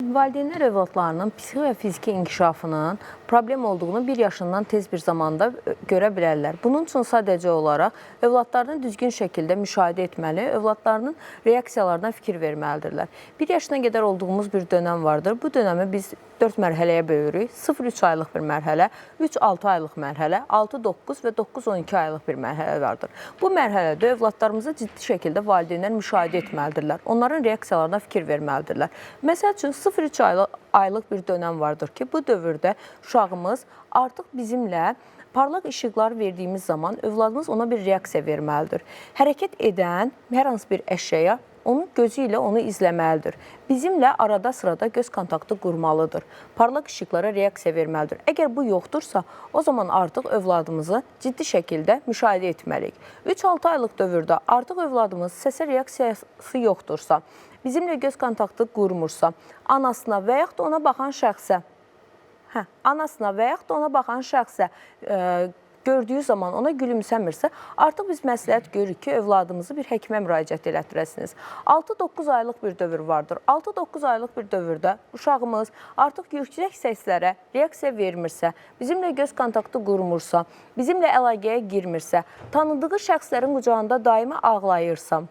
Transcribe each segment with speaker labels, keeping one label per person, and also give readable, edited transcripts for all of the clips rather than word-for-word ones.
Speaker 1: Valideynlər övladlarının psixi və fiziki inkişafının problem olduğunu 1 yaşından tez bir zamanda görə bilərlər. Bunun üçün sadəcə olaraq övladlarını düzgün şəkildə müşahidə etməli, övladlarının reaksiyalarına fikir verməlidirlər. 1 yaşına qədər olduğumuz bir dönəm vardır. Bu dönəmi biz 4 mərhələyə bölürük. 0-3 aylıq bir mərhələ, 3-6 aylıq mərhələ, 6-9 və 9-12 aylıq bir mərhələ vardır. Bu mərhələdə övladlarımızı ciddi şəkildə valideynlər müşahidə etməlidirlər. Onların reaksiyalarına fikir verməlidirlər. Məsəl üçün 0-3 aylıq bir dönəm vardır ki, bu dövrdə uşağımız artıq bizimlə parlaq işıqlar verdiyimiz zaman övladımız ona bir reaksiya verməlidir. Hərəkət edən hər hansı bir əşyaya onun gözü ilə onu izləməlidir. Bizimlə arada sırada göz kontaktı qurmalıdır. Parlaq işıqlara reaksiya verməlidir. Əgər bu yoxdursa, o zaman artıq övladımızı ciddi şəkildə müşahidə etməliyik. 3-6 aylıq dövrdə artıq övladımız səsə reaksiyası yoxdursa, bizimlə göz kontaktı qurmursa, anasına və yaxud da ona baxan şəxsə gördüyü zaman ona gülümsəmirsə, artıq biz məsləhət görürük ki, övladımızı bir həkimə müraciət elətdirəsiniz. 6-9 aylıq bir dövr vardır. 6-9 aylıq bir dövrdə uşağımız artıq yüksək səslərə reaksiya vermirsə, bizimlə göz kontaktı qurmursa, bizimlə əlaqəyə girmirsə, tanıdığı şəxslərin qucağında daimi ağlayırsa,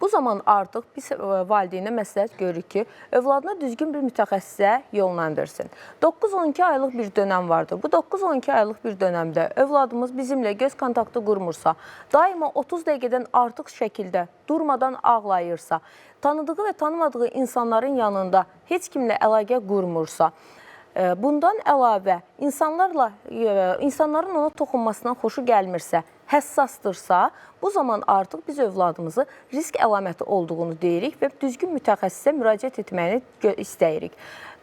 Speaker 1: bu zaman artıq biz valideynə məsləhət görürük ki, övladına düzgün bir mütəxəssisə yollandırsın. 9-12 aylıq bir dönəm vardır. Bu 9-12 aylıq bir dönəmdə övladımız bizimlə göz kontaktı qurmursa, daima 30 dəqiqədən artıq şəkildə durmadan ağlayırsa, tanıdığı və tanımadığı insanların yanında heç kimlə əlaqə qurmursa, bundan əlavə insanların ona toxunmasından xoşu gəlmirsə, həssasdırsa, bu zaman artıq biz övladımızı risk əlaməti olduğunu deyirik və düzgün mütəxəssisə müraciət etməyini istəyirik.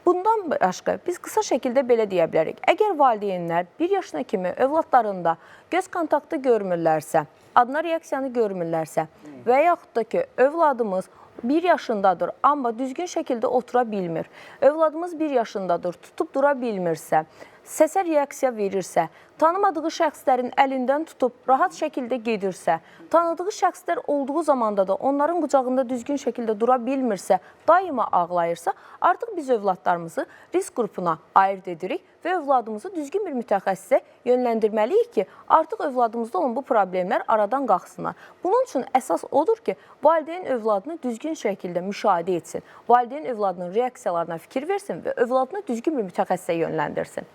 Speaker 1: Bundan başqa, biz qısa şəkildə belə deyə bilərik. Əgər valideynlər 1 yaşına kimi övladlarında göz kontaktı görmürlərsə, adına reaksiyanı görmürlərsə və yaxud da ki, övladımız 1 yaşındadır, amma düzgün şəkildə otura bilmir, övladımız 1 yaşındadır, tutub dura bilmirsə, səsə reaksiya verirsə, tanımadığı şəxslərin əlindən tutub rahat şəkildə gedirsə, tanıdığı şəxslər olduğu zamanda da onların qucağında düzgün şəkildə dura bilmirsə, daima ağlayırsa, artıq biz övladlarımızı risk qrupuna ayırt edirik və övladımızı düzgün bir mütəxəssisə yönləndirməliyik ki, artıq övladımızda olan bu problemlər aradan qalxsınlar. Bunun üçün əsas odur ki, valideyn övladını düzgün şəkildə müşahidə etsin, valideyn övladının reaksiyalarına fikir versin və övladını düzgün bir mütəxəssisə yönləndirsin.